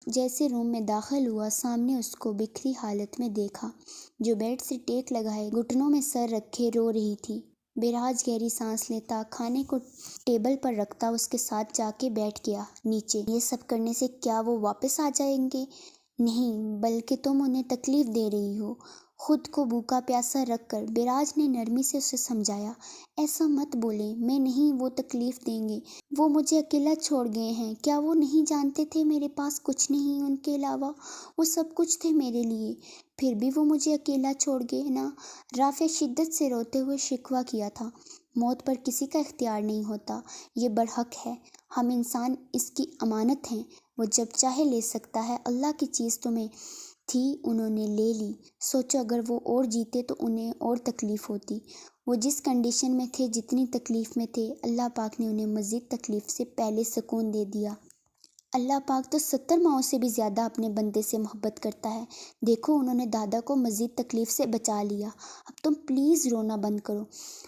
جیسے روم میں داخل ہوا، سامنے اس کو بکھری حالت میں دیکھا، جو بیڈ سے ٹیک لگائے گھٹنوں میں سر رکھے رو رہی تھی۔ بیراج گہری سانس لیتا، کھانے کو ٹیبل پر رکھتا، اس کے ساتھ جا کے بیٹھ گیا نیچے۔ یہ سب کرنے سے کیا وہ واپس آ جائیں گے؟ نہیں، بلکہ تم انہیں تکلیف دے رہی ہو، خود کو بھوکا پیاسا رکھ کر۔ بیراج نے نرمی سے اسے سمجھایا، ایسا مت بولے، میں نہیں، وہ تکلیف دیں گے، وہ مجھے اکیلا چھوڑ گئے ہیں۔ کیا وہ نہیں جانتے تھے میرے پاس کچھ نہیں ان کے علاوہ؟ وہ سب کچھ تھے میرے لیے، پھر بھی وہ مجھے اکیلا چھوڑ گئے نا۔ رافعہ شدت سے روتے ہوئے شکوہ کیا تھا۔ موت پر کسی کا اختیار نہیں ہوتا، یہ برحق ہے، ہم انسان اس کی امانت ہیں، وہ جب چاہے لے سکتا ہے۔ اللہ کی چیز تمہیں تھی، انہوں نے لے لی۔ سوچو اگر وہ اور جیتے تو انہیں اور تکلیف ہوتی۔ وہ جس کنڈیشن میں تھے، جتنی تکلیف میں تھے، اللہ پاک نے انہیں مزید تکلیف سے پہلے سکون دے دیا۔ اللہ پاک تو 70 ماؤں سے بھی زیادہ اپنے بندے سے محبت کرتا ہے۔ دیکھو انہوں نے دادا کو مزید تکلیف سے بچا لیا۔ اب تم پلیز رونا بند کرو،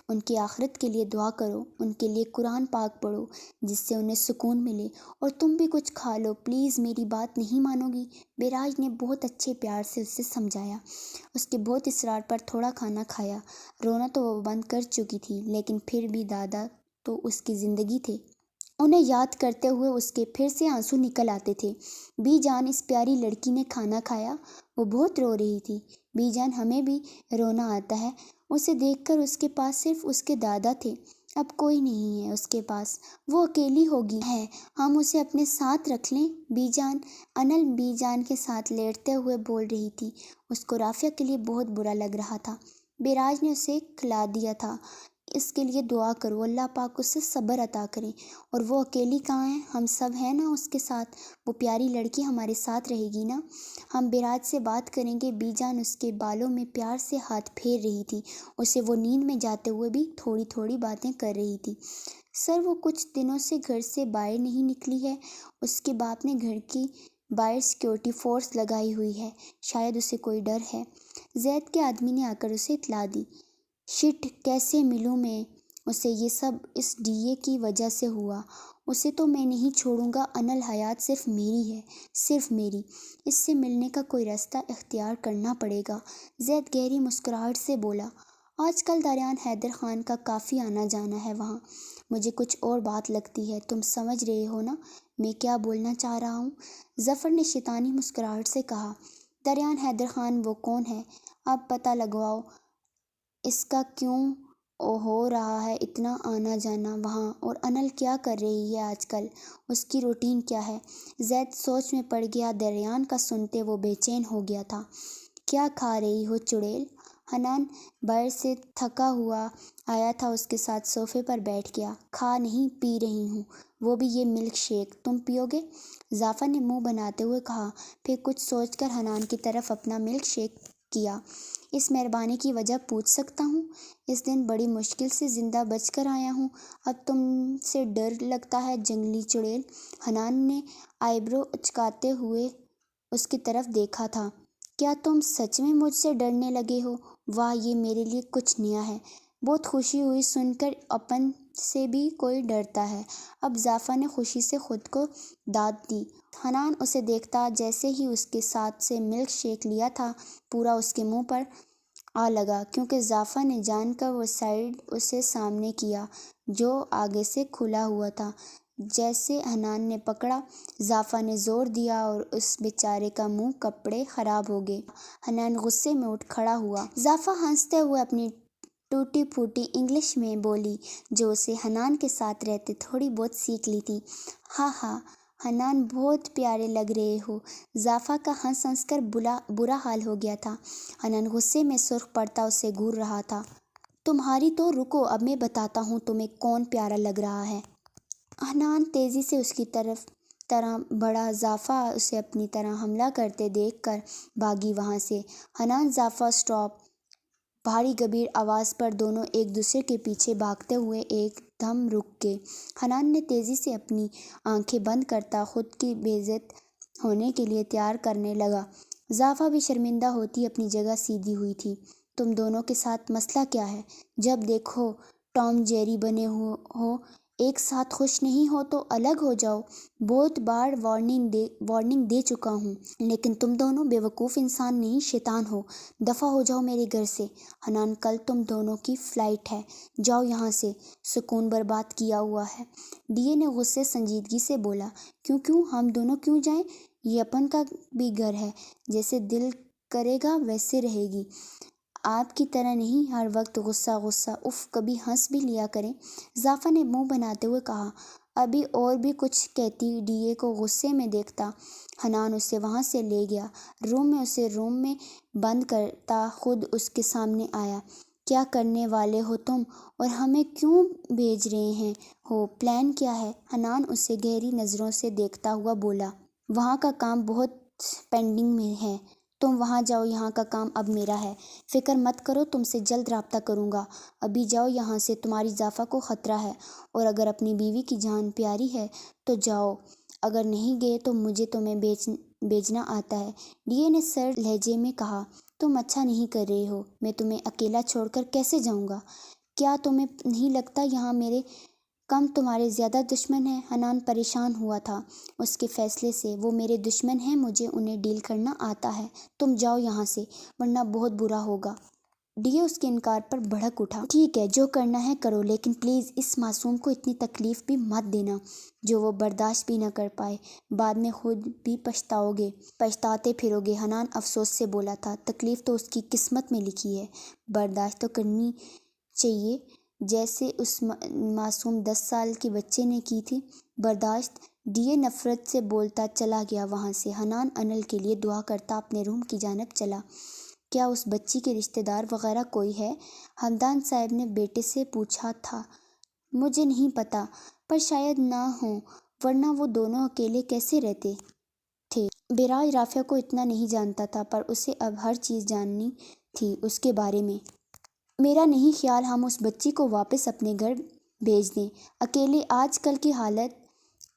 ان کی آخرت کے لیے دعا کرو، ان کے لیے قرآن پاک پڑھو جس سے انہیں سکون ملے، اور تم بھی کچھ کھا لو پلیز، میری بات نہیں مانو گی؟ بیراج نے بہت اچھے پیار سے اسے سمجھایا۔ اس کے بہت اصرار پر تھوڑا کھانا کھایا۔ رونا تو وہ بند کر چکی تھی، لیکن پھر بھی دادا تو اس کی زندگی تھے۔ انہیں یاد کرتے ہوئے اس کے پھر سے آنسو نکل آتے تھے۔ بی جان، اس پیاری لڑکی نے کھانا کھایا؟ وہ بہت رو رہی تھی۔ بی جان، ہمیں بھی رونا آتا ہے۔ اسے دیکھ کر اس کے پاس صرف اس کے دادا تھے، اب کوئی نہیں ہے اس کے پاس، وہ اکیلی ہوگی ہے، ہم اسے اپنے ساتھ رکھ لیں بی جان؟ انل بی جان کے ساتھ لیٹتے ہوئے بول رہی تھی۔ اس کو رافعہ کے لیے بہت برا لگ رہا تھا۔ بیراج نے اسے کھلا دیا تھا۔ اس کے لیے دعا کرو، اللہ پاک اسے صبر عطا کرے۔ اور وہ اکیلی کہاں ہے؟ ہم سب ہیں نا اس کے ساتھ، وہ پیاری لڑکی ہمارے ساتھ رہے گی نا؟ ہم بیراج سے بات کریں گے۔ بی جان اس کے بالوں میں پیار سے ہاتھ پھیر رہی تھی، اسے وہ نیند میں جاتے ہوئے بھی تھوڑی تھوڑی باتیں کر رہی تھی۔ سر، وہ کچھ دنوں سے گھر سے باہر نہیں نکلی ہے، اس کے باپ نے گھر کی باہر سیکیورٹی فورس لگائی ہوئی ہے، شاید اسے کوئی ڈر ہے۔ زید کے آدمی نے آ کر اسے اطلاع دی۔ شٹ، کیسے ملوں میں اسے؟ یہ سب اس ڈی اے کی وجہ سے ہوا، اسے تو میں نہیں چھوڑوں گا۔ انل، حیات صرف میری ہے، صرف میری، اس سے ملنے کا کوئی راستہ اختیار کرنا پڑے گا۔ زید گہری مسکراہٹ سے بولا، آج کل دریان حیدر خان کا کافی آنا جانا ہے وہاں، مجھے کچھ اور بات لگتی ہے، تم سمجھ رہے ہو نا میں کیا بولنا چاہ رہا ہوں؟ ظفر نے شیطانی مسکراہٹ سے کہا، دریان حیدر خان وہ کون ہے؟ اب پتہ لگواؤ اس کا کیوں ہو رہا ہے اتنا آنا جانا وہاں، اور انل کیا کر رہی ہے آج کل، اس کی روٹین کیا ہے؟ زید سوچ میں پڑ گیا۔ دریان کا سنتے وہ بے چین ہو گیا تھا۔ کیا کھا رہی ہو چڑیل؟ حنان باہر سے تھکا ہوا آیا تھا، اس کے ساتھ صوفے پر بیٹھ گیا۔ کھا نہیں، پی رہی ہوں، وہ بھی یہ ملک شیک، تم پیو گے؟ ظفر نے منہ بناتے ہوئے کہا، پھر کچھ سوچ کر حنان کی طرف اپنا ملک شیک کیا۔ اس مہربانی کی وجہ پوچھ سکتا ہوں؟ اس دن بڑی مشکل سے زندہ بچ کر آیا ہوں، اب تم سے ڈر لگتا ہے جنگلی چڑیل؟ حنان نے آئی برو اچکاتے ہوئے اس کی طرف دیکھا تھا۔ کیا تم سچ میں مجھ سے ڈرنے لگے ہو؟ واہ، یہ میرے لیے کچھ نیا ہے، بہت خوشی ہوئی سن کر اپن سے بھی کوئی ڈرتا ہے۔ اب ظفر نے خوشی سے خود کو داد دی۔ حنان اسے دیکھتا جیسے ہی اس کے ساتھ سے ملک شیک لیا تھا، پورا اس کے منہ پر آ لگا، کیونکہ ظفر نے جان کر وہ سائیڈ اسے سامنے کیا جو آگے سے کھلا ہوا تھا۔ جیسے حنان نے پکڑا، ظفر نے زور دیا اور اس بیچارے کا منہ کپڑے خراب ہو گئے۔ حنان غصے میں اٹھ کھڑا ہوا۔ ظفر ہنستے ہوئے اپنی ٹوٹی پھوٹی انگلش میں بولی، جو اسے حنان کے ساتھ رہتے تھوڑی بہت سیکھ لی تھی۔ ہاں ہاں حنان، بہت پیارے لگ رہے ہو۔ ظفر کا ہنس ہنس کر برا حال ہو گیا تھا۔ حنان غصے میں سرخ پڑتا اسے گھور رہا تھا۔ تمہاری تو رکو، اب میں بتاتا ہوں تمہیں کون پیارا لگ رہا ہے۔ حنان تیزی سے اس کی طرف بڑھا۔ ظفر اسے اپنی طرف حملہ کرتے دیکھ کر بھاگی وہاں سے۔ حنان، ظفر، اسٹاپ! بھاری گمبھیر آواز پر دونوں ایک دوسرے کے پیچھے بھاگتے ہوئے ایک دم رک گئے۔ حنان نے تیزی سے اپنی آنکھیں بند کرتا خود کی بےعزت ہونے کے لیے تیار کرنے لگا۔ ظفر بھی شرمندہ ہوتی اپنی جگہ سیدھی ہوئی تھی۔ تم دونوں کے ساتھ مسئلہ کیا ہے؟ جب دیکھو ٹام جیری بنے ہو ایک ساتھ خوش نہیں ہو تو الگ ہو جاؤ۔ بہت بار وارننگ دے چکا ہوں، لیکن تم دونوں بیوقوف انسان نہیں شیطان ہو۔ دفع ہو جاؤ میرے گھر سے۔ حنان کل تم دونوں کی فلائٹ ہے، جاؤ یہاں سے، سکون برباد کیا ہوا ہے۔ ڈی اے نے غصے سنجیدگی سے بولا، کیوں ہم دونوں کیوں جائیں؟ یہ اپن کا بھی گھر ہے، جیسے دل کرے گا ویسے رہے گی۔ آپ کی طرح نہیں ہر وقت غصہ، اف کبھی ہنس بھی لیا کریں۔ زعفر نے منہ بناتے ہوئے کہا۔ ابھی اور بھی کچھ کہتی ڈی اے کو غصے میں دیکھتا حنان اسے وہاں سے لے گیا، اسے روم میں بند کرتا خود اس کے سامنے آیا۔ کیا کرنے والے ہو تم، اور ہمیں کیوں بھیج رہے ہو؟ پلان کیا ہے؟ حنان اسے گہری نظروں سے دیکھتا ہوا بولا، وہاں کا کام بہت پینڈنگ میں ہے، تم وہاں جاؤ، یہاں کا کام اب میرا ہے۔ فکر مت کرو، تم سے جلد رابطہ کروں گا۔ ابھی جاؤ یہاں سے، تمہاری زعفر کو خطرہ ہے، اور اگر اپنی بیوی کی جان پیاری ہے تو جاؤ، اگر نہیں گئے تو مجھے تمہیں بھیجنا آتا ہے۔ ڈی اے نے سرد لہجے میں کہا، تم اچھا نہیں کر رہے ہو، میں تمہیں اکیلا چھوڑ کر کیسے جاؤں گا؟ کیا تمہیں نہیں لگتا یہاں میرے کم تمہارے زیادہ دشمن ہیں؟ حنان پریشان ہوا تھا اس کے فیصلے سے۔ وہ میرے دشمن ہیں، مجھے انہیں ڈیل کرنا آتا ہے۔ تم جاؤ یہاں سے، ورنہ بہت برا ہوگا۔ ڈی اے اس کے انکار پر بھڑک اٹھا۔ ٹھیک ہے، جو کرنا ہے کرو، لیکن پلیز اس معصوم کو اتنی تکلیف بھی مت دینا جو وہ برداشت بھی نہ کر پائے۔ بعد میں خود بھی پچھتاتے پھرو گے۔ حنان افسوس سے بولا تھا، تکلیف تو اس کی قسمت میں لکھی ہے، برداشت تو کرنی چاہیے، جیسے اس معصوم 10 سال کے بچے نے کی تھی۔ برداشت؟ ڈی اے نفرت سے بولتا چلا گیا وہاں سے۔ حنان انل کے لیے دعا کرتا اپنے روم کی جانب چلا۔ کیا اس بچی کے رشتہ دار وغیرہ کوئی ہے؟ حمدان صاحب نے بیٹے سے پوچھا تھا۔ مجھے نہیں پتا، پر شاید نہ ہوں، ورنہ وہ دونوں اکیلے کیسے رہتے تھے؟ بیراج رافعہ کو اتنا نہیں جانتا تھا، پر اسے اب ہر چیز جاننی تھی اس کے بارے میں۔ میرا نہیں خیال ہم اس بچی کو واپس اپنے گھر بھیج دیں، اکیلے۔ آج کل کی حالت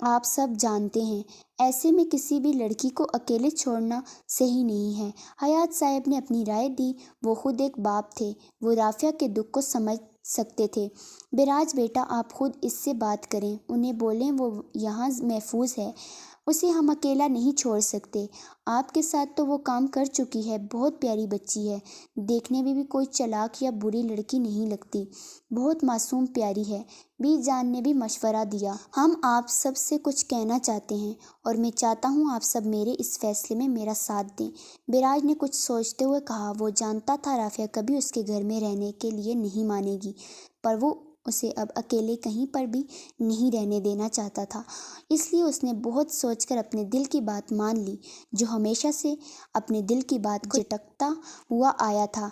آپ سب جانتے ہیں، ایسے میں کسی بھی لڑکی کو اکیلے چھوڑنا صحیح نہیں ہے۔ حیات صاحب نے اپنی رائے دی۔ وہ خود ایک باپ تھے، وہ رافعہ کے دکھ کو سمجھ سکتے تھے۔ بیراج بیٹا، آپ خود اس سے بات کریں، انہیں بولیں وہ یہاں محفوظ ہے، اسے ہم اکیلا نہیں چھوڑ سکتے۔ آپ کے ساتھ تو وہ کام کر چکی ہے، بہت پیاری بچی ہے، دیکھنے میں بھی کوئی چالاک یا بری لڑکی نہیں لگتی، بہت معصوم پیاری ہے۔ بی جان نے بھی مشورہ دیا۔ ہم آپ سب سے کچھ کہنا چاہتے ہیں، اور میں چاہتا ہوں آپ سب میرے اس فیصلے میں میرا ساتھ دیں۔ بیراج نے کچھ سوچتے ہوئے کہا، وہ جانتا تھا رافعہ کبھی اس کے گھر میں رہنے کے لیے نہیں مانے گی، پر وہ اسے اب اکیلے کہیں پر بھی نہیں رہنے دینا چاہتا تھا، اس لیے اس نے بہت سوچ کر اپنے دل کی بات مان لی، جو ہمیشہ سے اپنے دل کی بات کو جھٹکتا ہوا آیا تھا۔